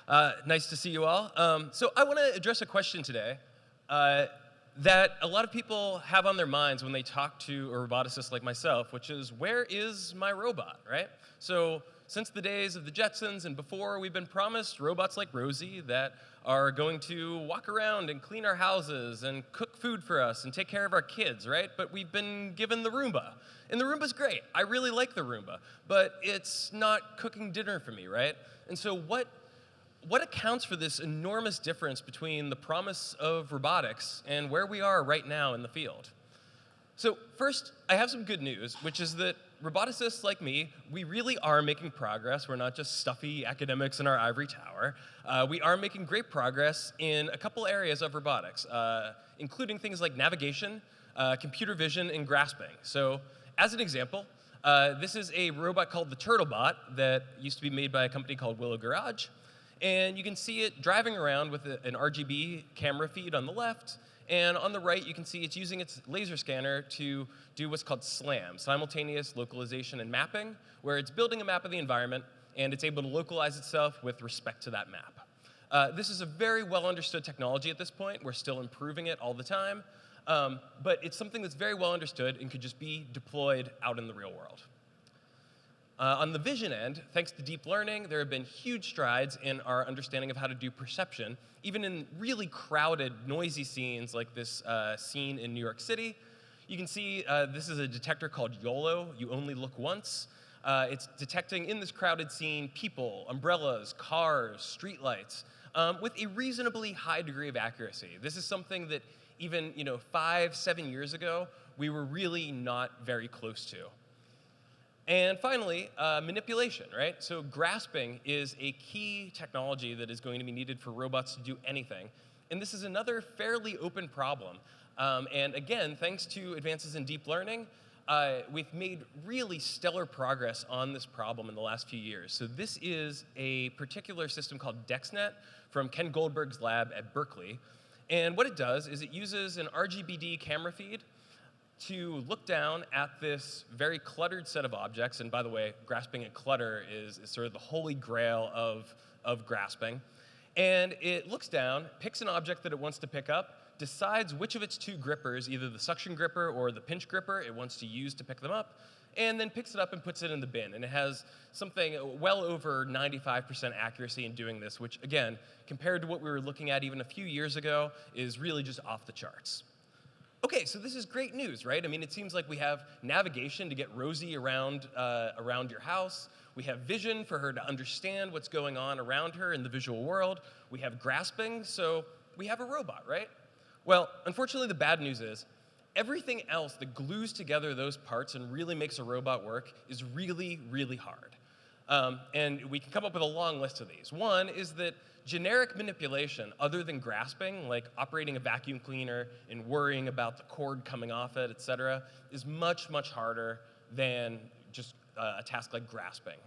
Nice to see you all. So I want to address a question today that a lot of people have on their minds when they talk to a roboticist like myself, which is, where is my robot, right? So since the days of the Jetsons and before, we've been promised robots like Rosie that are going to walk around and clean our houses and cook food for us and take care of our kids, right? But we've been given the Roomba. And the Roomba's great. I really like the Roomba. But it's not cooking dinner for me, right? And so what accounts for this enormous difference between the promise of robotics and where we are right now in the field? So first, I have some good news, which is that roboticists like me, we really are making progress. We're not just stuffy academics in our ivory tower. We are making great progress in a couple areas of robotics, including things like navigation, computer vision, and grasping. So as an example, this is a robot called the Turtlebot that used to be made by a company called Willow Garage. And you can see it driving around with an RGB camera feed on the left. And on the right, you can see it's using its laser scanner to do what's called SLAM, simultaneous localization and mapping, where it's building a map of the environment, and it's able to localize itself with respect to that map. This is a very well understood technology at this point. We're still improving it all the time. But it's something that's very well understood and could just be deployed out in the real world. On the vision end, thanks to deep learning, there have been huge strides in our understanding of how to do perception, even in really crowded, noisy scenes like this scene in New York City. You can see this is a detector called YOLO, you only look once. It's detecting in this crowded scene people, umbrellas, cars, streetlights, with a reasonably high degree of accuracy. This is something that even 5, 7 years ago, we were really not very close to. And finally, manipulation, right? So grasping is a key technology that is going to be needed for robots to do anything. And this is another fairly open problem. And again, thanks to advances in deep learning, we've made really stellar progress on this problem in the last few years. So this is a particular system called DexNet from Ken Goldberg's lab at Berkeley. And what it does is it uses an RGBD camera feed to look down at this very cluttered set of objects. And by the way, grasping and clutter is sort of the holy grail of grasping. And it looks down, picks an object that it wants to pick up, decides which of its two grippers, either the suction gripper or the pinch gripper, it wants to use to pick them up, and then picks it up and puts it in the bin. And it has something well over 95% accuracy in doing this, which again, compared to what we were looking at even a few years ago, is really just off the charts. Okay, so this is great news, right? I mean, it seems like we have navigation to get Rosie around your house. We have vision for her to understand what's going on around her in the visual world. We have grasping, so we have a robot, right? Well, unfortunately, the bad news is everything else that glues together those parts and really makes a robot work is really, really hard. And we can come up with a long list of these. One is that generic manipulation, other than grasping, like operating a vacuum cleaner and worrying about the cord coming off it, et cetera, is much, much harder than just a task like grasping.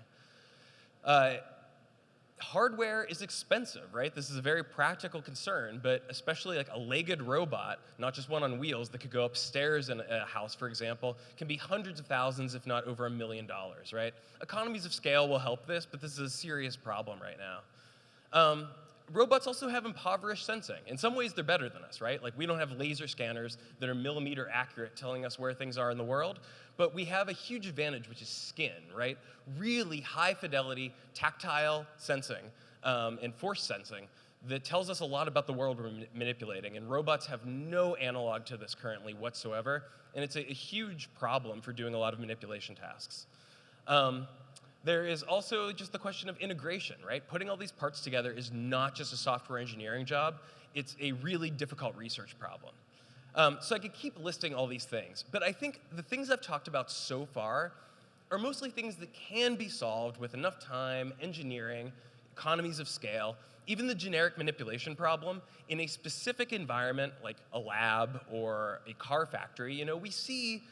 Hardware is expensive, right? This is a very practical concern, but especially like a legged robot, not just one on wheels that could go upstairs in a house, for example, can be hundreds of thousands, if not over $1 million, right? Economies of scale will help this, but this is a serious problem right now. Robots also have impoverished sensing. In some ways, they're better than us, right? Like, we don't have laser scanners that are millimeter accurate telling us where things are in the world, but we have a huge advantage, which is skin, right? Really high fidelity, tactile sensing and force sensing that tells us a lot about the world we're manipulating, and robots have no analog to this currently whatsoever, and it's a huge problem for doing a lot of manipulation tasks. There is also just the question of integration, right? Putting all these parts together is not just a software engineering job. It's a really difficult research problem. So I could keep listing all these things, but I think the things I've talked about so far are mostly things that can be solved with enough time, engineering, economies of scale. Even the generic manipulation problem in a specific environment like a lab or a car factory, we see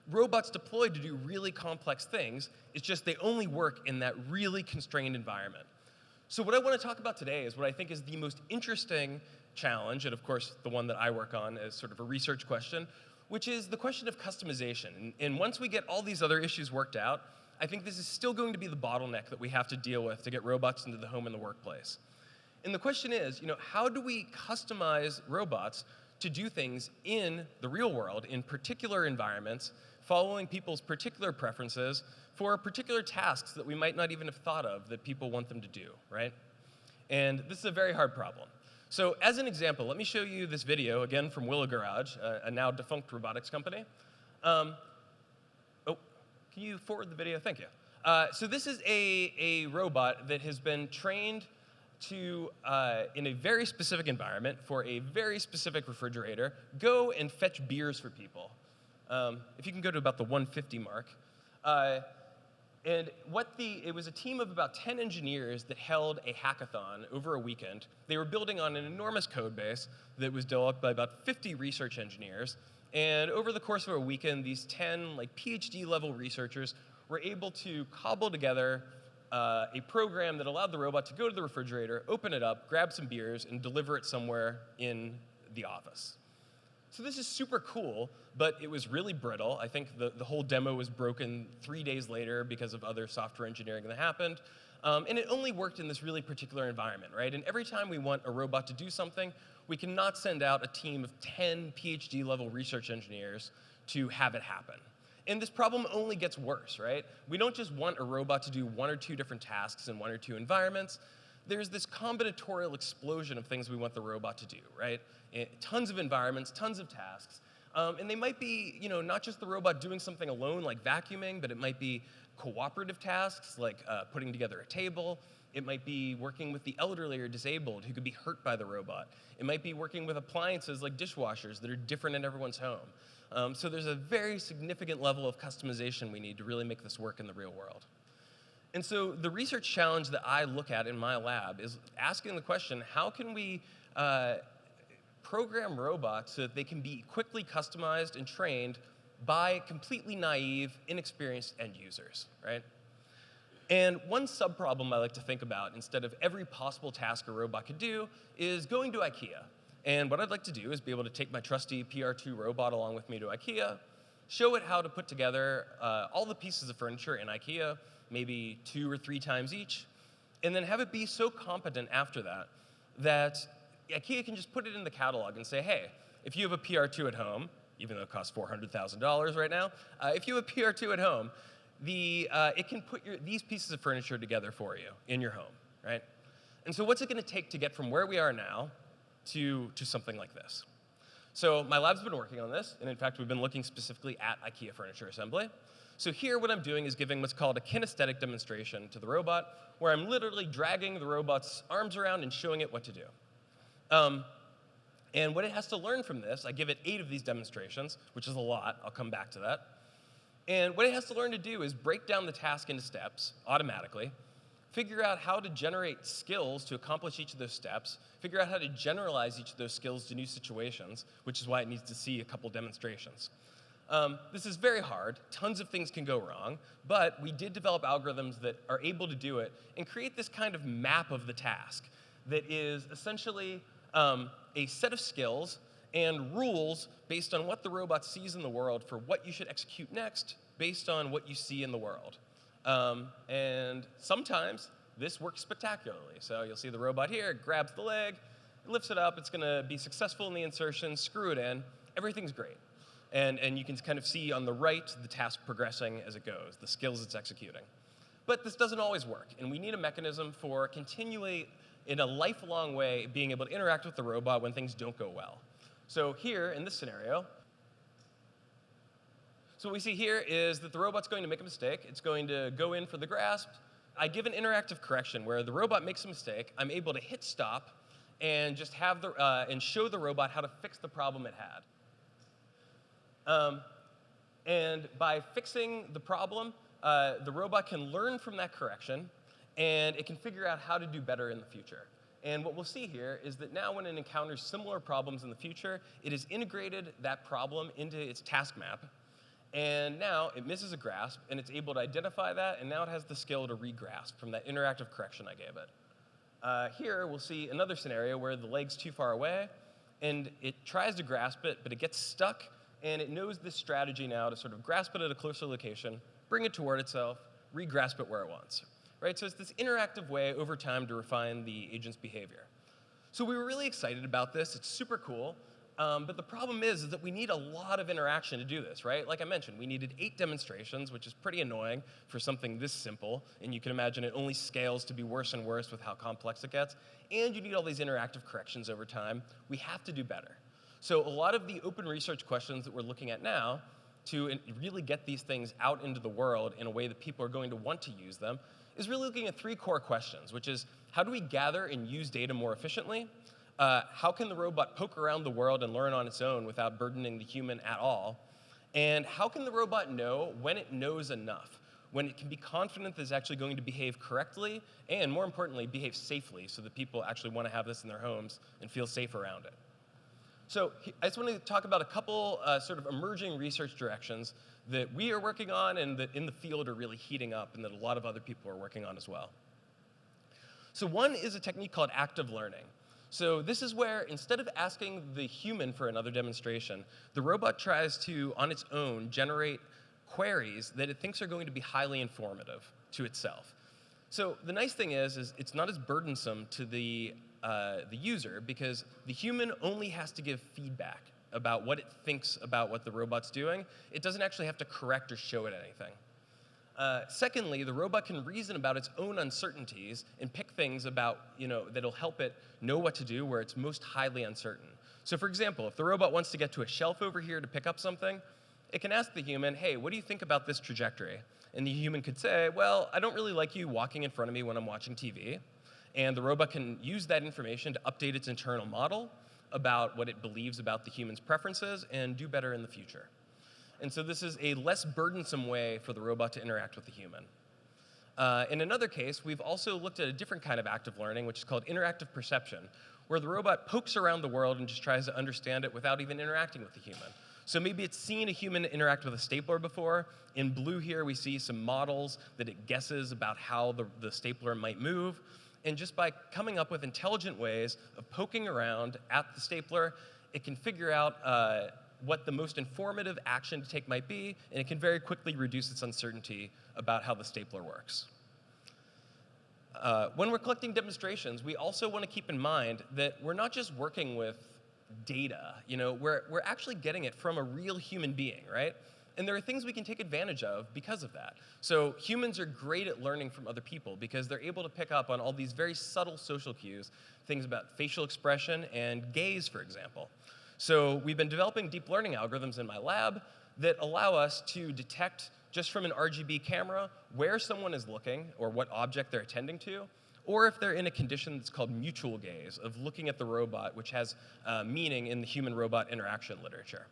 robots deployed to do really complex things. It's just they only work in that really constrained environment. So what I want to talk about today is what I think is the most interesting challenge, and of course the one that I work on as sort of a research question, which is the question of customization. And once we get all these other issues worked out, I think this is still going to be the bottleneck that we have to deal with to get robots into the home and the workplace. And the question is, how do we customize robots to do things in the real world, in particular environments, following people's particular preferences for particular tasks that we might not even have thought of that people want them to do, right? And this is a very hard problem. So as an example, let me show you this video, again, from Willow Garage, a now defunct robotics company. Oh, can you forward the video? Thank you. So this is a robot that has been trained to, in a very specific environment for a very specific refrigerator, go and fetch beers for people. If you can go to about the 150 mark. And it was a team of about 10 engineers that held a hackathon over a weekend. They were building on an enormous code base that was developed by about 50 research engineers. And over the course of a weekend, these 10 PhD-level researchers were able to cobble together a program that allowed the robot to go to the refrigerator, open it up, grab some beers, and deliver it somewhere in the office. So this is super cool, but it was really brittle. I think the whole demo was broken 3 days later because of other software engineering that happened. And it only worked in this really particular environment, right? And every time we want a robot to do something, we cannot send out a team of 10 PhD-level research engineers to have it happen. And this problem only gets worse, right? We don't just want a robot to do 1 or 2 different tasks in 1 or 2 environments. There's this combinatorial explosion of things we want the robot to do, right? Tons of environments, tons of tasks. And they might be, not just the robot doing something alone, like vacuuming, but it might be cooperative tasks, like putting together a table. It might be working with the elderly or disabled who could be hurt by the robot. It might be working with appliances like dishwashers that are different in everyone's home. So there's a very significant level of customization we need to really make this work in the real world. And so the research challenge that I look at in my lab is asking the question, how can we program robots so that they can be quickly customized and trained by completely naive, inexperienced end users, right? And one subproblem I like to think about, instead of every possible task a robot could do, is going to IKEA. And what I'd like to do is be able to take my trusty PR2 robot along with me to IKEA, show it how to put together all the pieces of furniture in IKEA, maybe 2 or 3 times each, and then have it be so competent after that that IKEA can just put it in the catalog and say, hey, if you have a PR2 at home, even though it costs $400,000 right now, if you have a PR2 at home, it can put these pieces of furniture together for you in your home, right? And so what's it going to take to get from where we are now to something like this? So my lab's been working on this, and in fact, we've been looking specifically at IKEA furniture assembly. So here, what I'm doing is giving what's called a kinesthetic demonstration to the robot, where I'm literally dragging the robot's arms around and showing it what to do. And what it has to learn from this, I give it 8 of these demonstrations, which is a lot. I'll come back to that. And what it has to learn to do is break down the task into steps automatically, figure out how to generate skills to accomplish each of those steps, figure out how to generalize each of those skills to new situations, which is why it needs to see a couple demonstrations. This is very hard. Tons of things can go wrong, but we did develop algorithms that are able to do it and create this kind of map of the task that is essentially a set of skills and rules based on what the robot sees in the world for what you should execute next based on what you see in the world. And sometimes this works spectacularly. So you'll see the robot here, it grabs the leg, it lifts it up, it's going to be successful in the insertion, screw it in, everything's great. And you can kind of see on the right the task progressing as it goes, the skills it's executing. But this doesn't always work, and we need a mechanism for continually, in a lifelong way, being able to interact with the robot when things don't go well. So here, in this scenario, so what we see here is that the robot's going to make a mistake. It's going to go in for the grasp. I give an interactive correction where the robot makes a mistake. I'm able to hit stop and just have and show the robot how to fix the problem it had. And by fixing the problem, the robot can learn from that correction, and it can figure out how to do better in the future. And what we'll see here is that now when it encounters similar problems in the future, it has integrated that problem into its task map. And now it misses a grasp, and it's able to identify that, and now it has the skill to re-grasp from that interactive correction I gave it. Here, we'll see another scenario where the leg's too far away, and it tries to grasp it, but it gets stuck, and it knows this strategy now to sort of grasp it at a closer location, bring it toward itself, re-grasp it where it wants. Right? So it's this interactive way over time to refine the agent's behavior. So we were really excited about this. It's super cool. But the problem is that we need a lot of interaction to do this, right? Like I mentioned, we needed 8 demonstrations, which is pretty annoying for something this simple. And you can imagine it only scales to be worse and worse with how complex it gets. And you need all these interactive corrections over time. We have to do better. So a lot of the open research questions that we're looking at now to really get these things out into the world in a way that people are going to want to use them is really looking at 3 core questions, which is how do we gather and use data more efficiently? How can the robot poke around the world and learn on its own without burdening the human at all? And how can the robot know when it knows enough, when it can be confident that it's actually going to behave correctly and, more importantly, behave safely so that people actually want to have this in their homes and feel safe around it? So I just want to talk about a couple sort of emerging research directions that we are working on and that in the field are really heating up and that a lot of other people are working on as well. So one is a technique called active learning. So this is where, instead of asking the human for another demonstration, the robot tries to, on its own, generate queries that it thinks are going to be highly informative to itself. So the nice thing is it's not as burdensome to the user because the human only has to give feedback about what it thinks about what the robot's doing. It doesn't actually have to correct or show it anything. Secondly, the robot can reason about its own uncertainties and pick things about, that'll help it know what to do where it's most highly uncertain. So for example, if the robot wants to get to a shelf over here to pick up something, it can ask the human, hey, what do you think about this trajectory? And the human could say, well, I don't really like you walking in front of me when I'm watching TV. And the robot can use that information to update its internal model about what it believes about the human's preferences and do better in the future. And so this is a less burdensome way for the robot to interact with the human. In another case, we've also looked at a different kind of active learning, which is called interactive perception, where the robot pokes around the world and just tries to understand it without even interacting with the human. So maybe it's seen a human interact with a stapler before. In blue here, we see some models that it guesses about how the stapler might move. And just by coming up with intelligent ways of poking around at the stapler, it can figure out what the most informative action to take might be, and it can very quickly reduce its uncertainty about how the stapler works. When we're collecting demonstrations, we also want to keep in mind that we're not just working with data. We're actually getting it from a real human being, right? And there are things we can take advantage of because of that. So humans are great at learning from other people because they're able to pick up on all these very subtle social cues, things about facial expression and gaze, for example. So we've been developing deep learning algorithms in my lab that allow us to detect, just from an RGB camera, where someone is looking or what object they're attending to, or if they're in a condition that's called mutual gaze, of looking at the robot, which has meaning in the human-robot interaction literature.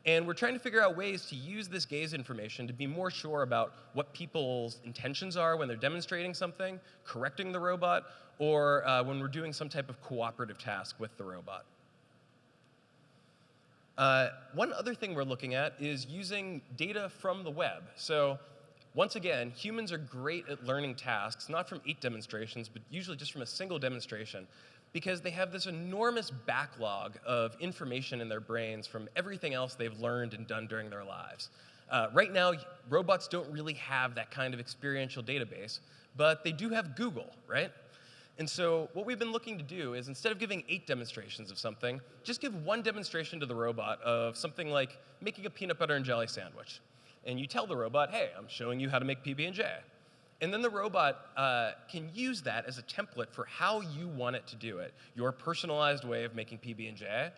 And we're trying to figure out ways to use this gaze information to be more sure about what people's intentions are when they're demonstrating something, correcting the robot, or when we're doing some type of cooperative task with the robot. One other thing we're looking at is using data from the web. So once again, humans are great at learning tasks, not from 8 demonstrations, but usually just from a single demonstration, because they have this enormous backlog of information in their brains from everything else they've learned and done during their lives. Right now, robots don't really have that kind of experiential database, but they do have Google, right? And so what we've been looking to do is, instead of giving 8 demonstrations of something, just give 1 demonstration to the robot of something like making a peanut butter and jelly sandwich. And you tell the robot, hey, I'm showing you how to make PB&J. And then the robot can use that as a template for how you want it to do it, your personalized way of making PB&J.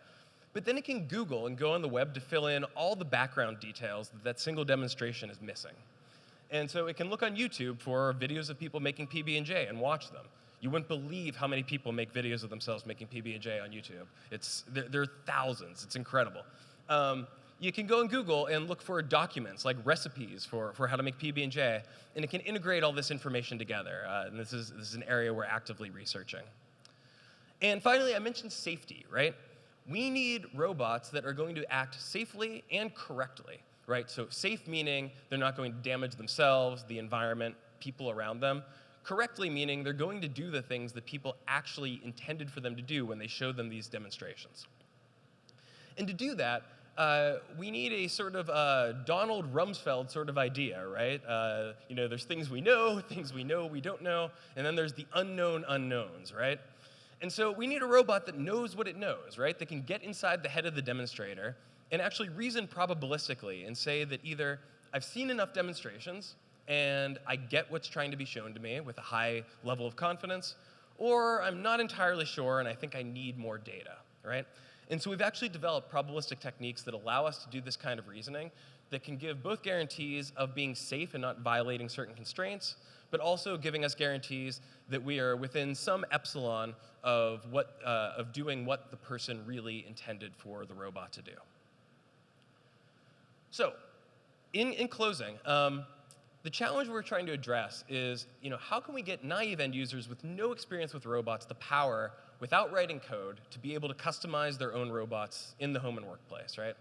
But then it can Google and go on the web to fill in all the background details that that single demonstration is missing. And so it can look on YouTube for videos of people making PB&J and watch them. You wouldn't believe how many people make videos of themselves making PB&J on YouTube. There are thousands. It's incredible. You can go on Google and look for documents, like recipes for how to make PB&J, and it can integrate all this information together. And this is an area we're actively researching. And finally, I mentioned safety, right? We need robots that are going to act safely and correctly, right? So safe meaning they're not going to damage themselves, the environment, people around them. Correctly meaning they're going to do the things that people actually intended for them to do when they showed them these demonstrations. And to do that, we need a sort of Donald Rumsfeld sort of idea, right? There's things we know we don't know, and then there's the unknown unknowns, right? And so we need a robot that knows what it knows, right? That can get inside the head of the demonstrator and actually reason probabilistically and say that either I've seen enough demonstrations and I get what's trying to be shown to me with a high level of confidence, or I'm not entirely sure and I think I need more data, right? And so we've actually developed probabilistic techniques that allow us to do this kind of reasoning that can give both guarantees of being safe and not violating certain constraints, but also giving us guarantees that we are within some epsilon of doing what the person really intended for the robot to do. So, in closing, the challenge we're trying to address is, how can we get naive end users with no experience with robots the power, without writing code, to be able to customize their own robots in the home and workplace, right?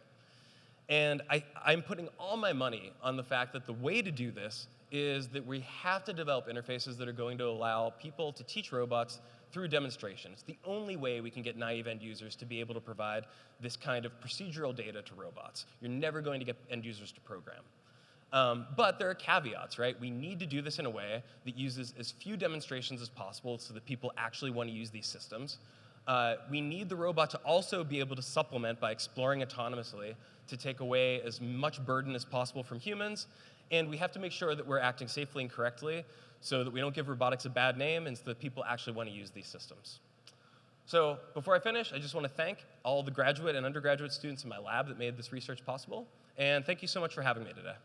And I'm putting all my money on the fact that the way to do this is that we have to develop interfaces that are going to allow people to teach robots through demonstration. It's the only way we can get naive end users to be able to provide this kind of procedural data to robots. You're never going to get end users to program. But there are caveats, right? We need to do this in a way that uses as few demonstrations as possible so that people actually want to use these systems. We need the robot to also be able to supplement by exploring autonomously to take away as much burden as possible from humans. And we have to make sure that we're acting safely and correctly so that we don't give robotics a bad name and so that people actually want to use these systems. So before I finish, I just want to thank all the graduate and undergraduate students in my lab that made this research possible. And thank you so much for having me today.